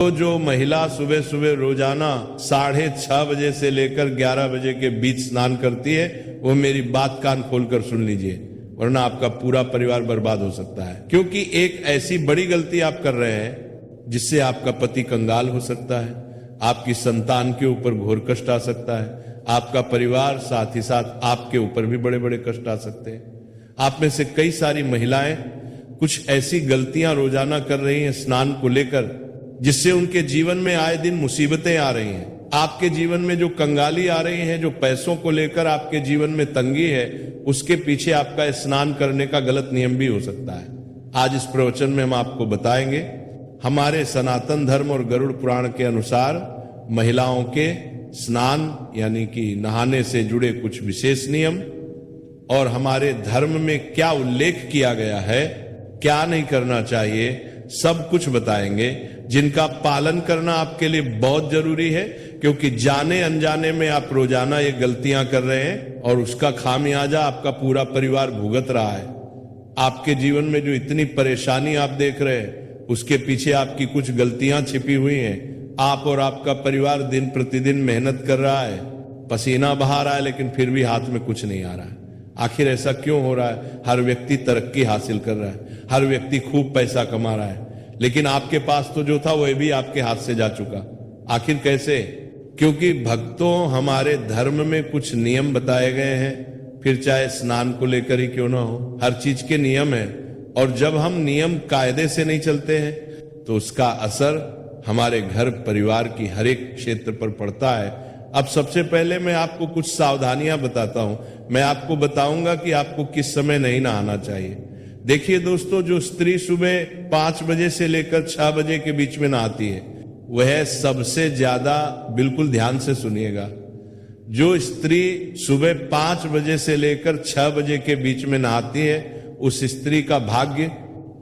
तो जो महिला सुबह सुबह रोजाना 6:30 बजे से लेकर 11 बजे के बीच स्नान करती है, वो मेरी बात कान खोलकर सुन लीजिए, वरना आपका पूरा परिवार बर्बाद हो सकता है। क्योंकि एक ऐसी बड़ी गलती आप कर रहे हैं जिससे आपका पति कंगाल हो सकता है, आपकी संतान के ऊपर घोर कष्ट आ सकता है, आपका परिवार साथ ही साथ आपके ऊपर भी बड़े बड़े कष्ट आ सकते हैं। आप में से कई सारी महिलाएं कुछ ऐसी गलतियां रोजाना कर रही हैं स्नान को लेकर, जिससे उनके जीवन में आए दिन मुसीबतें आ रही हैं। आपके जीवन में जो कंगाली आ रही है, जो पैसों को लेकर आपके जीवन में तंगी है, उसके पीछे आपका स्नान करने का गलत नियम भी हो सकता है। आज इस प्रवचन में हम आपको बताएंगे हमारे सनातन धर्म और गरुड़ पुराण के अनुसार महिलाओं के स्नान यानी कि नहाने से जुड़े कुछ विशेष नियम, और हमारे धर्म में क्या उल्लेख किया गया है, क्या नहीं करना चाहिए, सब कुछ बताएंगे, जिनका पालन करना आपके लिए बहुत जरूरी है। क्योंकि जाने अनजाने में आप रोजाना ये गलतियां कर रहे हैं और उसका खामियाजा आपका पूरा परिवार भुगत रहा है। आपके जीवन में जो इतनी परेशानी आप देख रहे हैं, उसके पीछे आपकी कुछ गलतियां छिपी हुई हैं। आप और आपका परिवार दिन प्रतिदिन मेहनत कर रहा है, पसीना बहा रहा है, लेकिन फिर भी हाथ में कुछ नहीं आ रहा है। आखिर ऐसा क्यों हो रहा है? हर व्यक्ति तरक्की हासिल कर रहा है, हर व्यक्ति खूब पैसा कमा रहा है, लेकिन आपके पास तो जो था वह भी आपके हाथ से जा चुका। आखिर कैसे? क्योंकि भक्तों, हमारे धर्म में कुछ नियम बताए गए हैं, फिर चाहे स्नान को लेकर ही क्यों ना हो, हर चीज के नियम है। और जब हम नियम कायदे से नहीं चलते हैं तो उसका असर हमारे घर परिवार की हर एक क्षेत्र पर पड़ता है। अब सबसे पहले मैं आपको कुछ सावधानियां बताता हूं। मैं आपको बताऊंगा कि आपको किस समय नहीं नहाना चाहिए। देखिए दोस्तों, जो स्त्री सुबह 5 बजे से लेकर 6 बजे के बीच में नहाती है, वह सबसे ज्यादा, बिल्कुल ध्यान से सुनिएगा, जो स्त्री सुबह 5 बजे से लेकर 6 बजे के बीच में नहाती है, उस स्त्री का भाग्य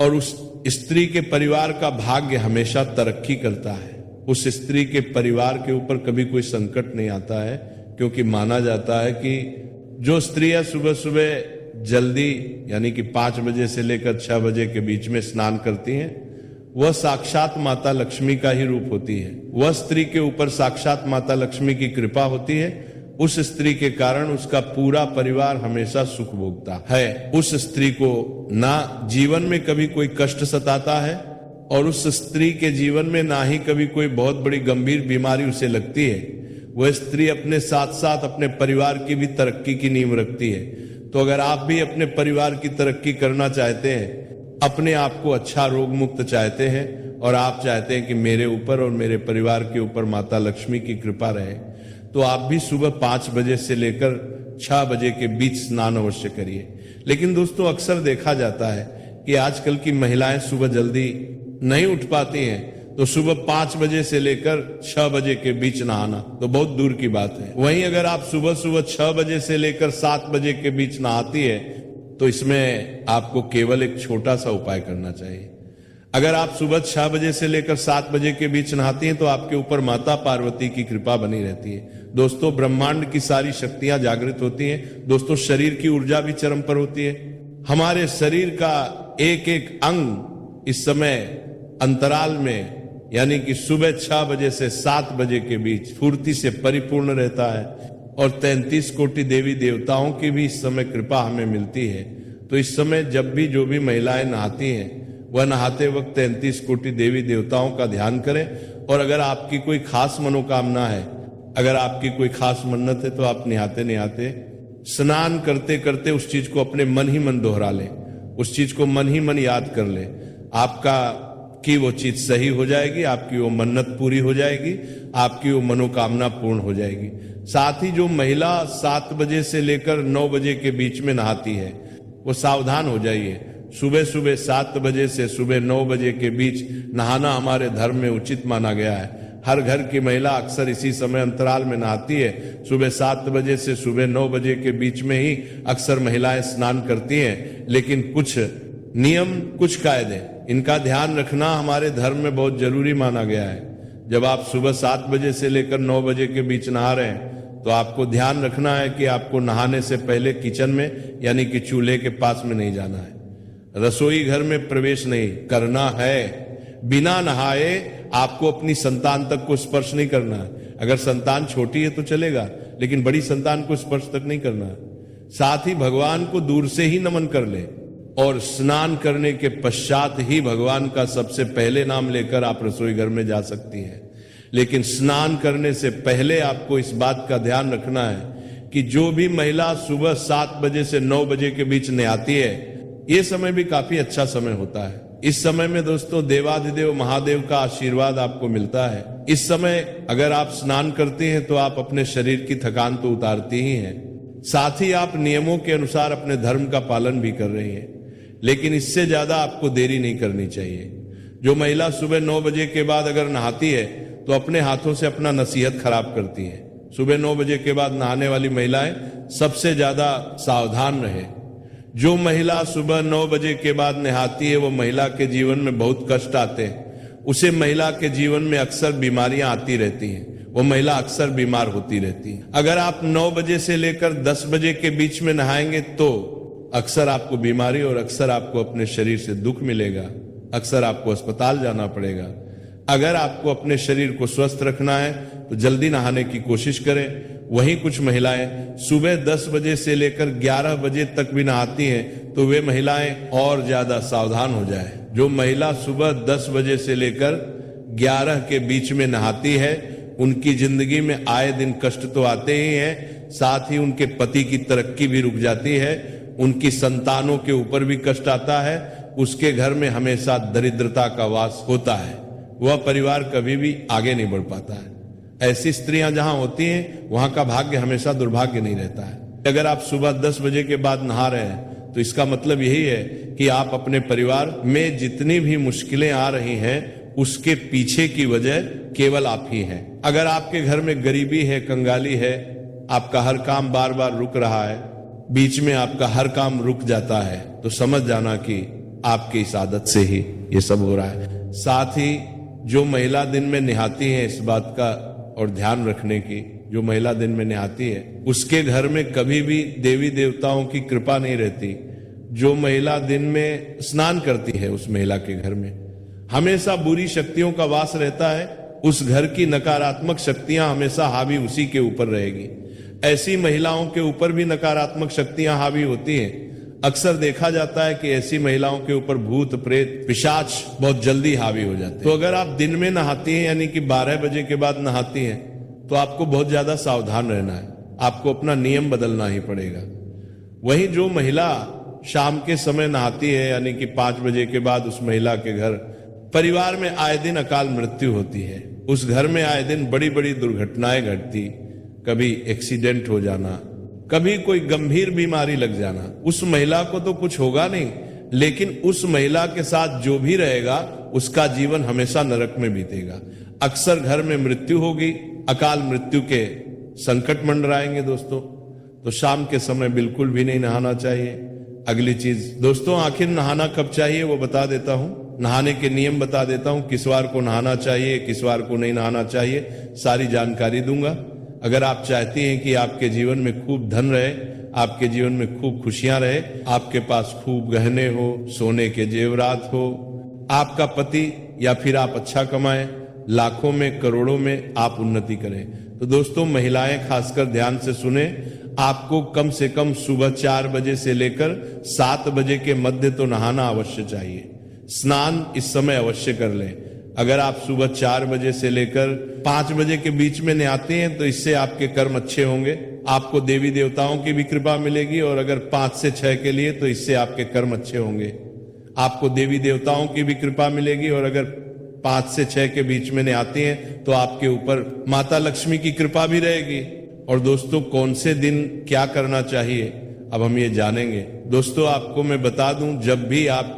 और उस स्त्री के परिवार का भाग्य हमेशा तरक्की करता है। उस स्त्री के परिवार के ऊपर कभी कोई संकट नहीं आता है, क्योंकि माना जाता है कि जो स्त्रियां सुबह सुबह जल्दी यानी कि 5 बजे से लेकर 6 बजे के बीच में स्नान करती हैं, वह साक्षात माता लक्ष्मी का ही रूप होती है। वह स्त्री के ऊपर साक्षात माता लक्ष्मी की कृपा होती है। उस स्त्री के कारण उसका पूरा परिवार हमेशा सुख भोगता है। उस स्त्री को ना जीवन में कभी कोई कष्ट सताता है, और उस स्त्री के जीवन में ना ही कभी कोई बहुत बड़ी गंभीर बीमारी उसे लगती है। वह स्त्री अपने साथ साथ अपने परिवार की भी तरक्की की नींव रखती है। तो अगर आप भी अपने परिवार की तरक्की करना चाहते हैं, अपने आप को अच्छा रोग मुक्त चाहते हैं, और आप चाहते हैं कि मेरे ऊपर और मेरे परिवार के ऊपर माता लक्ष्मी की कृपा रहे, तो आप भी सुबह 5 बजे से लेकर 6 बजे के बीच स्नान अवश्य करिए। लेकिन दोस्तों, अक्सर देखा जाता है कि आजकल की महिलाएं सुबह जल्दी नहीं उठ पाती हैं, तो सुबह 5 बजे से लेकर 6 बजे के बीच नहाना तो बहुत दूर की बात है। वहीं अगर आप सुबह सुबह 6 बजे से लेकर 7 बजे के बीच नहाती है, तो इसमें आपको केवल एक छोटा सा उपाय करना चाहिए। अगर आप सुबह 6 बजे से लेकर 7 बजे के बीच नहाती हैं, तो आपके ऊपर माता पार्वती की कृपा बनी रहती है। दोस्तों, ब्रह्मांड की सारी शक्तियां जागृत होती हैं। दोस्तों, शरीर की ऊर्जा भी चरम पर होती है। हमारे शरीर का एक एक अंग इस समय अंतराल में यानी कि सुबह 6 बजे से 7 बजे के बीच फुर्ती से परिपूर्ण रहता है, और 33 कोटि देवी देवताओं की भी इस समय कृपा हमें मिलती है। तो इस समय जब भी जो भी महिलाएं नहाती हैं, वह नहाते वक्त 33 कोटि देवी देवताओं का ध्यान करें। और अगर आपकी कोई खास मनोकामना है, अगर आपकी कोई खास मन्नत है, तो आप नहाते स्नान करते करते उस चीज को अपने मन ही मन दोहरा लें, उस चीज को मन ही मन याद कर लें। आपका कि वो चीज सही हो जाएगी, आपकी वो मन्नत पूरी हो जाएगी, आपकी वो मनोकामना पूर्ण हो जाएगी। साथ ही जो महिला 7 बजे से लेकर 9 बजे के बीच में नहाती है, वो सावधान हो जाइए। सुबह सुबह 7 बजे से सुबह 9 बजे के बीच नहाना हमारे धर्म में उचित माना गया है। हर घर की महिला अक्सर इसी समय अंतराल में नहाती है। सुबह 7 बजे से सुबह 9 बजे के बीच में ही अक्सर महिलाएं स्नान करती हैं। लेकिन कुछ नियम, कुछ कायदे, इनका ध्यान रखना हमारे धर्म में बहुत जरूरी माना गया है। जब आप सुबह 7 बजे से लेकर 9 बजे के बीच नहा रहे हैं, तो आपको ध्यान रखना है कि आपको नहाने से पहले किचन में यानी कि चूल्हे के पास में नहीं जाना है, रसोई घर में प्रवेश नहीं करना है। बिना नहाए आपको अपनी संतान तक को स्पर्श नहीं करना है। अगर संतान छोटी है तो चलेगा, लेकिन बड़ी संतान को स्पर्श तक नहीं करना है। साथ ही भगवान को दूर से ही नमन कर ले और स्नान करने के पश्चात ही भगवान का सबसे पहले नाम लेकर आप रसोई घर में जा सकती हैं। लेकिन स्नान करने से पहले आपको इस बात का ध्यान रखना है कि जो भी महिला सुबह 7 बजे से 9 बजे के बीच नहाती है, ये समय भी काफी अच्छा समय होता है। इस समय में दोस्तों देवाधिदेव महादेव का आशीर्वाद आपको मिलता है। इस समय अगर आप स्नान करते हैं तो आप अपने शरीर की थकान तो उतारती ही हैं, साथ ही आप नियमों के अनुसार अपने धर्म का पालन भी कर रही हैं। लेकिन इससे ज्यादा आपको देरी नहीं करनी चाहिए। जो महिला सुबह 9 बजे के बाद अगर नहाती है तो अपने हाथों से अपना नसीहत खराब करती है। सुबह 9 बजे के बाद नहाने वाली महिलाएं सबसे ज्यादा सावधान रहे। जो महिला सुबह 9 बजे के बाद नहाती है वो महिला के जीवन में बहुत कष्ट आते हैं। उसे महिला के जीवन में अक्सर बीमारियां आती रहती हैं, वो महिला अक्सर बीमार होती रहती है। अगर आप 9 बजे से लेकर 10 बजे के बीच में नहाएंगे तो अक्सर आपको बीमारी और अक्सर आपको अपने शरीर से दुख मिलेगा, अक्सर आपको अस्पताल जाना पड़ेगा। अगर आपको अपने शरीर को स्वस्थ रखना है तो जल्दी नहाने की कोशिश करें। वहीं कुछ महिलाएं सुबह 10 बजे से लेकर 11 बजे तक भी नहाती हैं तो वे महिलाएं और ज्यादा सावधान हो जाए। जो महिला सुबह 10 बजे से लेकर 11 के बीच में नहाती है उनकी जिंदगी में आए दिन कष्ट तो आते ही हैं, साथ ही उनके पति की तरक्की भी रुक जाती है, उनकी संतानों के ऊपर भी कष्ट आता है, उसके घर में हमेशा दरिद्रता का वास होता है, वह परिवार कभी भी आगे नहीं बढ़ पाता है। ऐसी स्त्रियां जहां होती हैं वहां का भाग्य हमेशा दुर्भाग्य नहीं रहता है। अगर आप सुबह 10 बजे के बाद नहा रहे हैं तो इसका मतलब यही है कि आप अपने परिवार में जितनी भी मुश्किलें आ रही हैं उसके पीछे की वजह केवल आप ही हैं। अगर आपके घर में गरीबी है, कंगाली है, आपका हर काम बार बार रुक रहा है, बीच में आपका हर काम रुक जाता है, तो समझ जाना कि आपकी इस आदत से ही ये सब हो रहा है। साथ ही जो महिला दिन में नहाती है, इस बात का और ध्यान रखने की, जो महिला दिन में नहाती है उसके घर में कभी भी देवी देवताओं की कृपा नहीं रहती। जो महिला दिन में स्नान करती है उस महिला के घर में हमेशा बुरी शक्तियों का वास रहता है, उस घर की नकारात्मक शक्तियां हमेशा हावी उसी के ऊपर रहेगी। ऐसी महिलाओं के ऊपर भी नकारात्मक शक्तियां हावी होती हैं। अक्सर देखा जाता है कि ऐसी महिलाओं के ऊपर भूत प्रेत पिशाच बहुत जल्दी हावी हो जाते हैं। तो अगर आप दिन में नहाती हैं यानी कि 12 बजे के बाद नहाती हैं तो आपको बहुत ज्यादा सावधान रहना है, आपको अपना नियम बदलना ही पड़ेगा। वहीं जो महिला शाम के समय नहाती है यानी कि 5 बजे के बाद उस महिला के घर परिवार में आए दिन अकाल मृत्यु होती है, उस घर में आए दिन बड़ी बड़ी दुर्घटनाएं घटती, कभी एक्सीडेंट हो जाना, कभी कोई गंभीर बीमारी लग जाना। उस महिला को तो कुछ होगा नहीं, लेकिन उस महिला के साथ जो भी रहेगा उसका जीवन हमेशा नरक में बीतेगा। अक्सर घर में मृत्यु होगी, अकाल मृत्यु के संकट मंडराएंगे दोस्तों। तो शाम के समय बिल्कुल भी नहीं नहाना चाहिए। अगली चीज दोस्तों, आखिर नहाना कब चाहिए वो बता देता हूं, नहाने के नियम बता देता हूं, किस वार को नहाना चाहिए, किस वार को नहीं नहाना चाहिए, सारी जानकारी दूंगा। अगर आप चाहती हैं कि आपके जीवन में खूब धन रहे, आपके जीवन में खूब खुशियां रहे, आपके पास खूब गहने हो, सोने के जेवरात हो, आपका पति या फिर आप अच्छा कमाएं, लाखों में करोड़ों में आप उन्नति करें, तो दोस्तों महिलाएं खासकर ध्यान से सुने, आपको कम से कम सुबह 4 बजे से लेकर 7 बजे के मध्य तो नहाना अवश्य चाहिए। स्नान इस समय अवश्य कर लें। अगर आप सुबह 4 बजे से लेकर 5 बजे के बीच में नहाते हैं तो इससे आपके कर्म अच्छे होंगे, आपको देवी देवताओं की भी कृपा मिलेगी, और अगर 5 से 6 के लिए तो इससे आपके कर्म अच्छे होंगे, आपको देवी देवताओं की भी कृपा मिलेगी, और अगर 5 से 6 के बीच में नहाते हैं तो आपके ऊपर माता लक्ष्मी की कृपा भी रहेगी। और दोस्तों कौन से दिन क्या करना चाहिए अब हम ये जानेंगे। दोस्तों आपको मैं बता दूं, जब भी आप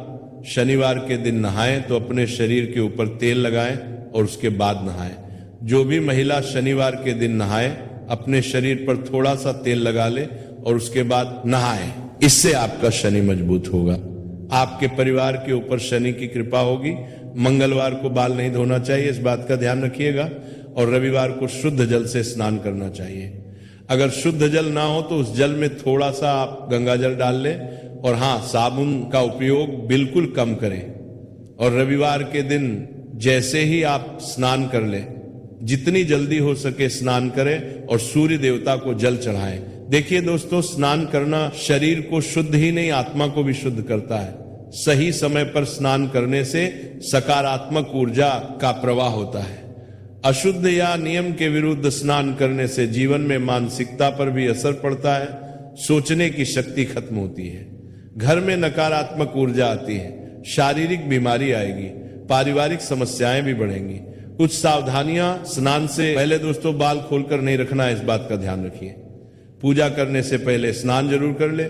शनिवार के दिन नहाएं तो अपने शरीर के ऊपर तेल लगाएं और उसके बाद नहाएं। जो भी महिला शनिवार के दिन नहाए अपने शरीर पर थोड़ा सा तेल लगा ले और उसके बाद नहाए, इससे आपका शनि मजबूत होगा, आपके परिवार के ऊपर शनि की कृपा होगी। मंगलवार को बाल नहीं धोना चाहिए, इस बात का ध्यान रखिएगा, और रविवार को शुद्ध जल से स्नान करना चाहिए। अगर शुद्ध जल ना हो तो उस जल में थोड़ा सा आप गंगा जल डाल लें, और हाँ साबुन का उपयोग बिल्कुल कम करें। और रविवार के दिन जैसे ही आप स्नान कर लें, जितनी जल्दी हो सके स्नान करें और सूर्य देवता को जल चढ़ाएं। देखिए दोस्तों, स्नान करना शरीर को शुद्ध ही नहीं, आत्मा को भी शुद्ध करता है। सही समय पर स्नान करने से सकारात्मक ऊर्जा का प्रवाह होता है। अशुद्ध या नियम के विरुद्ध स्नान करने से जीवन में मानसिकता पर भी असर पड़ता है, सोचने की शक्ति खत्म होती है, घर में नकारात्मक ऊर्जा आती है, शारीरिक बीमारी आएगी, पारिवारिक समस्याएं भी बढ़ेंगी। कुछ सावधानियां स्नान से पहले दोस्तों, बाल खोलकर नहीं रखना है, इस बात का ध्यान रखिए। पूजा करने से पहले स्नान जरूर कर ले।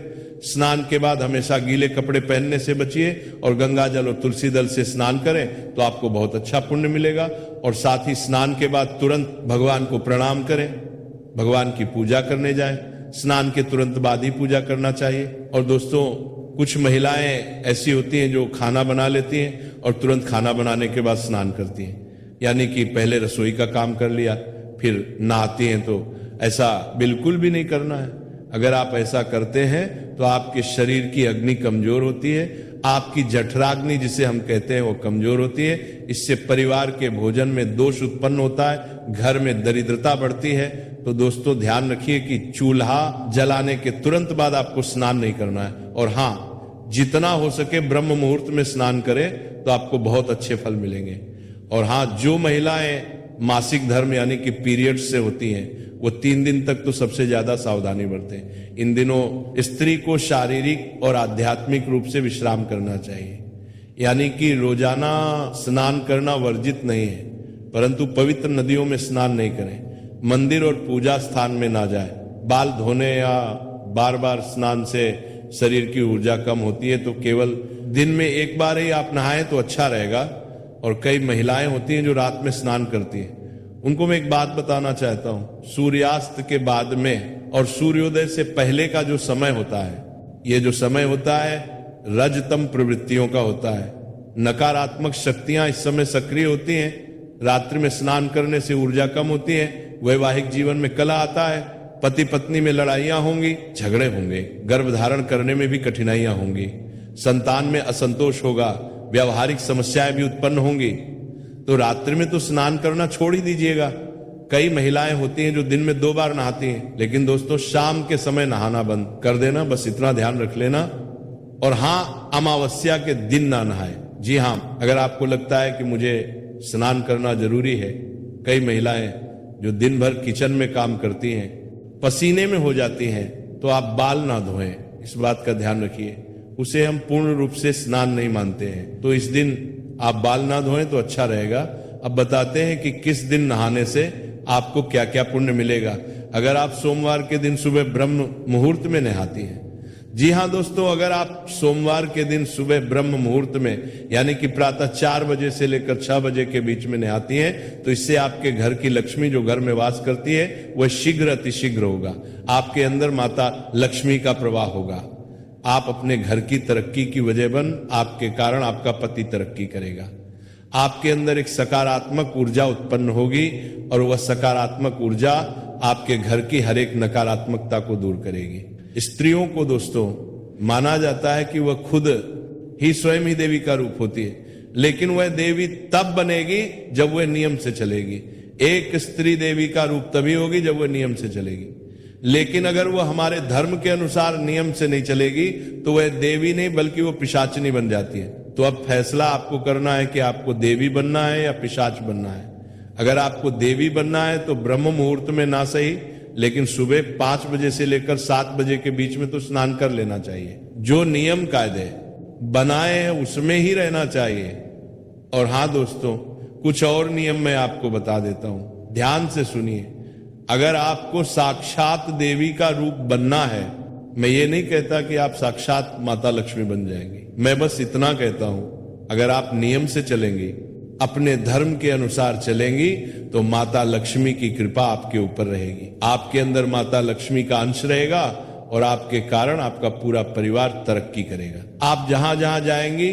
स्नान के बाद हमेशा गीले कपड़े पहनने से बचिए और गंगा जल और तुलसी दल से स्नान करें तो आपको बहुत अच्छा पुण्य मिलेगा। और साथ ही स्नान के बाद तुरंत भगवान को प्रणाम करें, भगवान की पूजा करने जाएं। स्नान के तुरंत बाद ही पूजा करना चाहिए। और दोस्तों, कुछ महिलाएं ऐसी होती हैं जो खाना बना लेती हैं और तुरंत खाना बनाने के बाद स्नान करती हैं, यानी कि पहले रसोई का काम कर लिया फिर नहाती हैं। तो ऐसा बिल्कुल भी नहीं करना है। अगर आप ऐसा करते हैं तो आपके शरीर की अग्नि कमजोर होती है, आपकी जठराग्नि जिसे हम कहते हैं वो कमजोर होती है। इससे परिवार के भोजन में दोष उत्पन्न होता है, घर में दरिद्रता बढ़ती है। तो दोस्तों ध्यान रखिए कि चूल्हा जलाने के तुरंत बाद आपको स्नान नहीं करना है। और हाँ, जितना हो सके ब्रह्म मुहूर्त में स्नान करें तो आपको बहुत अच्छे फल मिलेंगे। और हाँ, जो महिलाएं मासिक धर्म यानी कि पीरियड से होती हैं वो 3 दिन तक तो सबसे ज्यादा सावधानी बरतें। इन दिनों स्त्री को शारीरिक और आध्यात्मिक रूप से विश्राम करना चाहिए, यानी कि रोजाना स्नान करना वर्जित नहीं है, परंतु पवित्र नदियों में स्नान नहीं करें, मंदिर और पूजा स्थान में ना जाए। बाल धोने या बार बार स्नान से शरीर की ऊर्जा कम होती है, तो केवल दिन में एक बार ही आप नहाएं तो अच्छा रहेगा। और कई महिलाएं होती हैं जो रात में स्नान करती हैं, उनको मैं एक बात बताना चाहता हूं। सूर्यास्त के बाद में और सूर्योदय से पहले का जो समय होता है, ये जो समय होता है रजतम प्रवृत्तियों का होता है। नकारात्मक शक्तियां इस समय सक्रिय होती हैं। रात्रि में स्नान करने से ऊर्जा कम होती है, वैवाहिक जीवन में कलह आता है, पति पत्नी में लड़ाइयां होंगी, झगड़े होंगे, गर्भ धारण करने में भी कठिनाइयां होंगी, संतान में असंतोष होगा, व्यावहारिक समस्याएं भी उत्पन्न होंगी। तो रात्रि में तो स्नान करना छोड़ ही दीजिएगा। कई महिलाएं होती हैं जो दिन में 2 बार नहाती हैं, लेकिन दोस्तों शाम के समय नहाना बंद कर देना, बस इतना ध्यान रख लेना। और हाँ, अमावस्या के दिन ना नहाए। जी हाँ, अगर आपको लगता है कि मुझे स्नान करना जरूरी है, कई महिलाएं जो दिन भर किचन में काम करती हैं, पसीने में हो जाती हैं, तो आप बाल ना धोएं, इस बात का ध्यान रखिए। उसे हम पूर्ण रूप से स्नान नहीं मानते हैं। तो इस दिन आप बाल ना धोएं तो अच्छा रहेगा। अब बताते हैं कि किस दिन नहाने से आपको क्या क्या पुण्य मिलेगा। अगर आप सोमवार के दिन सुबह ब्रह्म मुहूर्त में नहाती हैं, जी हाँ दोस्तों, अगर आप सोमवार के दिन सुबह ब्रह्म मुहूर्त में यानी कि प्रातः 4 बजे से लेकर 6 बजे के बीच में नहाती हैं, तो इससे आपके घर की लक्ष्मी जो घर में वास करती है वह शीघ्र अतिशीघ्र होगा। आपके अंदर माता लक्ष्मी का प्रवाह होगा। आप अपने घर की तरक्की की वजह बन, आपके कारण आपका पति तरक्की करेगा। आपके अंदर एक सकारात्मक ऊर्जा उत्पन्न होगी और वह सकारात्मक ऊर्जा आपके घर की हर एक नकारात्मकता को दूर करेगी। स्त्रियों को दोस्तों माना जाता है कि वह खुद ही स्वयं ही देवी का रूप होती है, लेकिन वह देवी तब बनेगी जब वह नियम से चलेगी। एक स्त्री देवी का रूप तभी होगी जब वह नियम से चलेगी। लेकिन अगर वो हमारे धर्म के अनुसार नियम से नहीं चलेगी तो वह देवी नहीं बल्कि वो पिशाचिनी बन जाती है। तो अब फैसला आपको करना है कि आपको देवी बनना है या पिशाच बनना है। अगर आपको देवी बनना है तो ब्रह्म मुहूर्त में ना सही, लेकिन सुबह 5 बजे से लेकर 7 बजे के बीच में तो स्नान कर लेना चाहिए। जो नियम कायदे बनाए हैं उसमें ही रहना चाहिए। और हाँ दोस्तों, कुछ और नियम मैं आपको बता देता हूं, ध्यान से सुनिए। अगर आपको साक्षात देवी का रूप बनना है, मैं ये नहीं कहता कि आप साक्षात माता लक्ष्मी बन जाएंगी, मैं बस इतना कहता हूं, अगर आप नियम से चलेंगी, अपने धर्म के अनुसार चलेंगी, तो माता लक्ष्मी की कृपा आपके ऊपर रहेगी। आपके अंदर माता लक्ष्मी का अंश रहेगा और आपके कारण आपका पूरा परिवार तरक्की करेगा। आप जहां जहां जाएंगी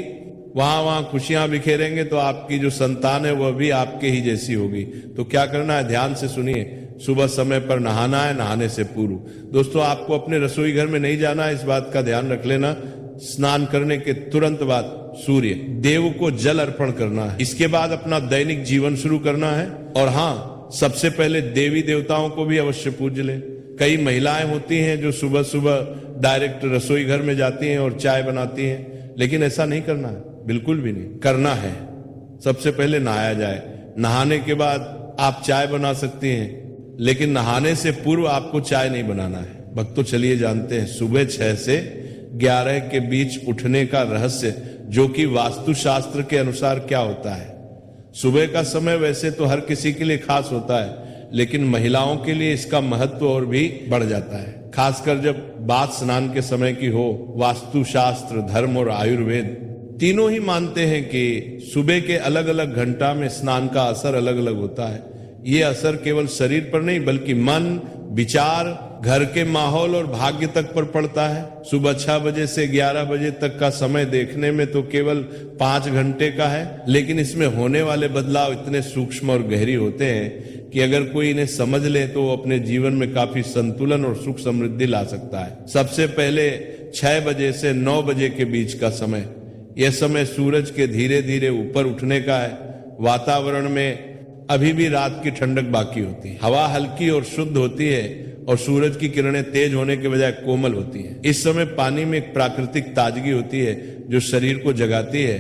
वहां वहां खुशियां बिखेरेंगे, तो आपकी जो संतान है वह भी आपके ही जैसी होगी। तो क्या करना है, ध्यान से सुनिए। सुबह समय पर नहाना है, नहाने से पूर्व। दोस्तों, आपको अपने रसोई घर में नहीं जाना है, इस बात का ध्यान रख लेना। स्नान करने के तुरंत बाद सूर्य देव को जल अर्पण करना है। इसके बाद अपना दैनिक जीवन शुरू करना है। और हाँ, सबसे पहले देवी देवताओं को भी अवश्य पूज ले। कई महिलाएं होती हैं जो सुबह सुबह डायरेक्ट रसोई घर में जाती हैं और चाय बनाती हैं, लेकिन ऐसा नहीं करना है, बिल्कुल भी नहीं करना है। सबसे पहले नहाया जाए, नहाने के बाद आप चाय बना सकती हैं, लेकिन नहाने से पूर्व आपको चाय नहीं बनाना है। भक्तों, चलिए जानते हैं सुबह 6 से 11 के बीच उठने का रहस्य, जो कि वास्तुशास्त्र के अनुसार क्या होता है। सुबह का समय वैसे तो हर किसी के लिए खास होता है, लेकिन महिलाओं के लिए इसका महत्व और भी बढ़ जाता है, खासकर जब बात स्नान के समय की हो। वास्तुशास्त्र, धर्म और आयुर्वेद तीनों ही मानते हैं कि सुबह के अलग अलग घंटा में स्नान का असर अलग अलग होता है। ये असर केवल शरीर पर नहीं, बल्कि मन, विचार, घर के माहौल और भाग्य तक पर पड़ता है। सुबह 6 बजे से 11 बजे तक का समय देखने में तो केवल 5 घंटे का है, लेकिन इसमें होने वाले बदलाव इतने सूक्ष्म और गहरी होते हैं कि अगर कोई इन्हें समझ ले तो वो अपने जीवन में काफी संतुलन और सुख समृद्धि ला सकता है। सबसे पहले 6 बजे से 9 बजे के बीच का समय, यह समय सूरज के धीरे धीरे ऊपर उठने का है। वातावरण में अभी भी रात की ठंडक बाकी होती है, हवा हल्की और शुद्ध होती है और सूरज की किरणें तेज होने के बजाय कोमल होती हैं। इस समय पानी में एक प्राकृतिक ताजगी होती है जो शरीर को जगाती है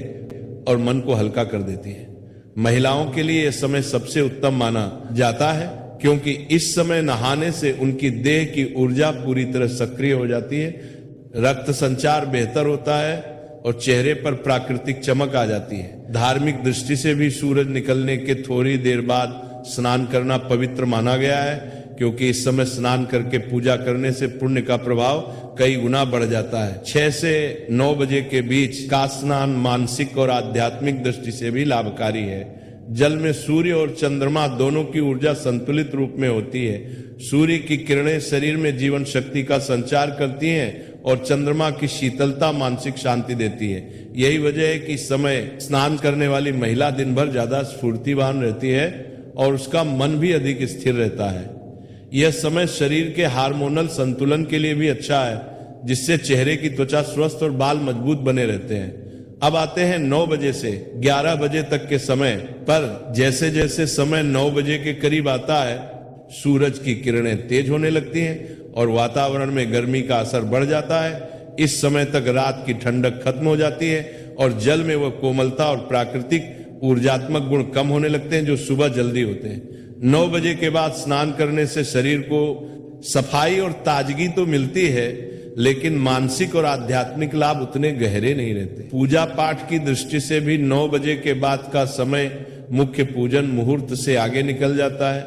और मन को हल्का कर देती है। महिलाओं के लिए यह समय सबसे उत्तम माना जाता है, क्योंकि इस समय नहाने से उनकी देह की ऊर्जा पूरी तरह सक्रिय हो जाती है, रक्त संचार बेहतर होता है और चेहरे पर प्राकृतिक चमक आ जाती है। धार्मिक दृष्टि से भी सूरज निकलने के थोड़ी देर बाद स्नान करना पवित्र माना गया है, क्योंकि इस समय स्नान करके पूजा करने से पुण्य का प्रभाव कई गुना बढ़ जाता है। 6 से 9 बजे के बीच का स्नान मानसिक और आध्यात्मिक दृष्टि से भी लाभकारी है। जल में सूर्य और चंद्रमा दोनों की ऊर्जा संतुलित रूप में होती है। सूर्य की किरणें शरीर में जीवन शक्ति का संचार करती हैं और चंद्रमा की शीतलता मानसिक शांति देती है। यही वजह है कि इस समय स्नान करने वाली महिला दिन भर ज्यादा स्फूर्तिवान रहती है और उसका मन भी अधिक स्थिर रहता है। यह समय शरीर के हार्मोनल संतुलन के लिए भी अच्छा है, जिससे चेहरे की त्वचा स्वस्थ और बाल मजबूत बने रहते हैं। अब आते हैं 9 बजे से 11 बजे तक के समय पर। जैसे जैसे समय 9 बजे के करीब आता है, सूरज की किरणें तेज होने लगती हैं और वातावरण में गर्मी का असर बढ़ जाता है। इस समय तक रात की ठंडक खत्म हो जाती है और जल में वह कोमलता और प्राकृतिक ऊर्जात्मक गुण कम होने लगते हैं जो सुबह जल्दी होते हैं। 9 बजे के बाद स्नान करने से शरीर को सफाई और ताजगी तो मिलती है, लेकिन मानसिक और आध्यात्मिक लाभ उतने गहरे नहीं रहते। पूजा पाठ की दृष्टि से भी 9 बजे के बाद का समय मुख्य पूजन मुहूर्त से आगे निकल जाता है,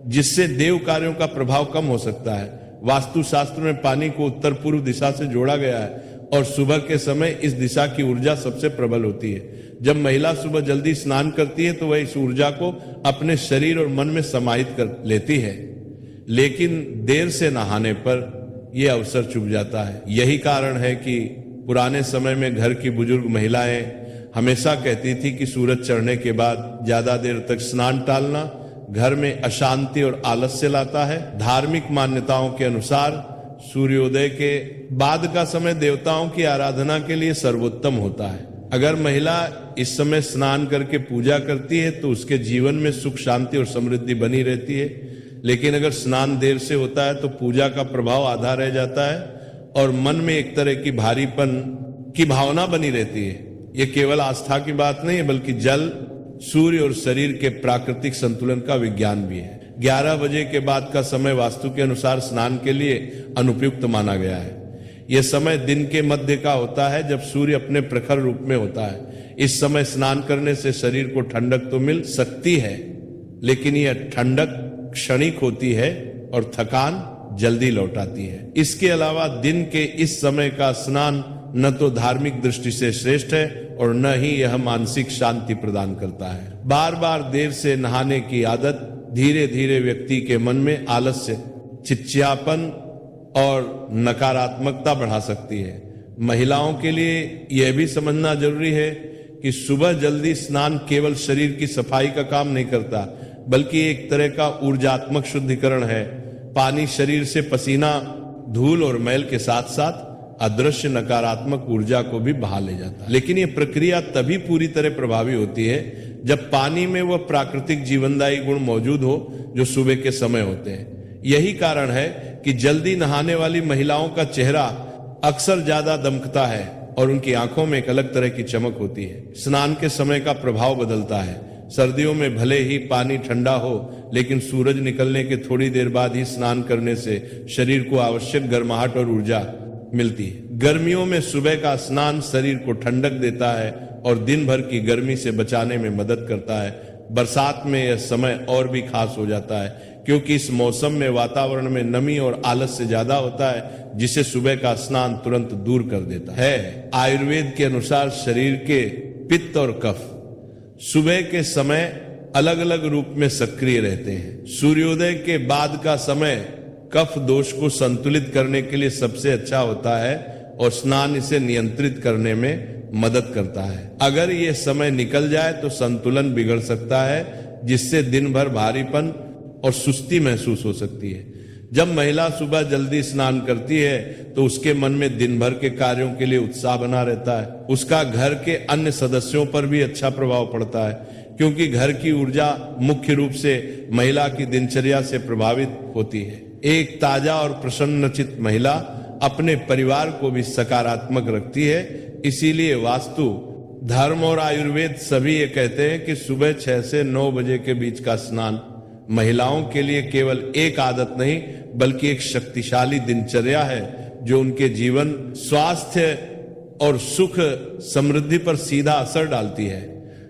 जिससे देव कार्यों का प्रभाव कम हो सकता है। वास्तुशास्त्र में पानी को उत्तर पूर्व दिशा से जोड़ा गया है और सुबह के समय इस दिशा की ऊर्जा सबसे प्रबल होती है। जब महिला सुबह जल्दी स्नान करती है तो वह इस ऊर्जा को अपने शरीर और मन में समाहित कर लेती है, लेकिन देर से नहाने पर यह अवसर चूक जाता है। यही कारण है कि पुराने समय में घर की बुजुर्ग महिलाएं हमेशा कहती थी कि सूरज चढ़ने के बाद ज्यादा देर तक स्नान टालना घर में अशांति और आलस्य लाता है। धार्मिक मान्यताओं के अनुसार सूर्योदय के बाद का समय देवताओं की आराधना के लिए सर्वोत्तम होता है। अगर महिला इस समय स्नान करके पूजा करती है तो उसके जीवन में सुख शांति और समृद्धि बनी रहती है, लेकिन अगर स्नान देर से होता है तो पूजा का प्रभाव आधा रह जाता है और मन में एक तरह की भारीपन की भावना बनी रहती है। ये केवल आस्था की बात नहीं है, बल्कि जल, सूर्य और शरीर के प्राकृतिक संतुलन का विज्ञान भी है। 11 बजे के बाद का समय वास्तु के अनुसार स्नान के लिए अनुपयुक्त माना गया है। यह समय दिन के मध्य का होता है, जब सूर्य अपने प्रखर रूप में होता है। इस समय स्नान करने से शरीर को ठंडक तो मिल सकती है, लेकिन यह ठंडक क्षणिक होती है और थकान जल्दी लौट आती है। इसके अलावा दिन के इस समय का स्नान न तो धार्मिक दृष्टि से श्रेष्ठ है और न ही यह मानसिक शांति प्रदान करता है। बार बार देर से नहाने की आदत धीरे धीरे व्यक्ति के मन में आलस्य, चिड़चिड़ापन और नकारात्मकता बढ़ा सकती है। महिलाओं के लिए यह भी समझना जरूरी है कि सुबह जल्दी स्नान केवल शरीर की सफाई का काम नहीं करता, बल्कि एक तरह का ऊर्जात्मक शुद्धिकरण है। पानी शरीर से पसीना, धूल और मैल के साथ साथ अदृश्य नकारात्मक ऊर्जा को भी बहा ले जाता है। लेकिन ये प्रक्रिया तभी पूरी तरह प्रभावी होती है जब पानी में वह प्राकृतिक जीवनदायी गुण मौजूद हो जो सुबह के समय होते हैं। यही कारण है कि जल्दी नहाने वाली महिलाओं का चेहरा अक्सर ज्यादा दमकता है और उनकी आंखों में एक अलग तरह की चमक होती है। स्नान के समय का प्रभाव बदलता है। सर्दियों में भले ही पानी ठंडा हो, लेकिन सूरज निकलने के थोड़ी देर बाद ही स्नान करने से शरीर को आवश्यक गर्माहट और ऊर्जा मिलती है। गर्मियों में सुबह का स्नान शरीर को ठंडक देता है और दिन भर की गर्मी से बचाने में मदद करता है। बरसात में यह समय और भी खास हो जाता है क्योंकि इस मौसम में वातावरण में नमी और आलस्य ज्यादा होता है, जिसे सुबह का स्नान तुरंत दूर कर देता है। आयुर्वेद के अनुसार शरीर के पित्त और कफ सुबह के समय अलग अलग रूप में सक्रिय रहते हैं। सूर्योदय के बाद का समय कफ दोष को संतुलित करने के लिए सबसे अच्छा होता है और स्नान इसे नियंत्रित करने में मदद करता है। अगर ये समय निकल जाए तो संतुलन बिगड़ सकता है, जिससे दिन भर भारीपन और सुस्ती महसूस हो सकती है। जब महिला सुबह जल्दी स्नान करती है तो उसके मन में दिन भर के कार्यों के लिए उत्साह बना रहता है। उसका घर के अन्य सदस्यों पर भी अच्छा प्रभाव पड़ता है, क्योंकि घर की ऊर्जा मुख्य रूप से महिला की दिनचर्या से प्रभावित होती है। एक ताजा और प्रसन्नचित महिला अपने परिवार को भी सकारात्मक रखती है। इसीलिए वास्तु, धर्म और आयुर्वेद सभी ये कहते हैं कि सुबह 6 से 9 बजे के बीच का स्नान महिलाओं के लिए केवल एक आदत नहीं बल्कि एक शक्तिशाली दिनचर्या है, जो उनके जीवन, स्वास्थ्य और सुख समृद्धि पर सीधा असर डालती है।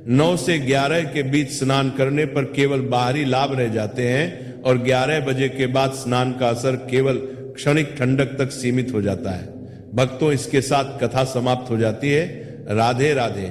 9 से 11 के बीच स्नान करने पर केवल बाहरी लाभ रह जाते हैं और 11 बजे के बाद स्नान का असर केवल क्षणिक ठंडक तक सीमित हो जाता है। भक्तों, इसके साथ कथा समाप्त हो जाती है। राधे राधे।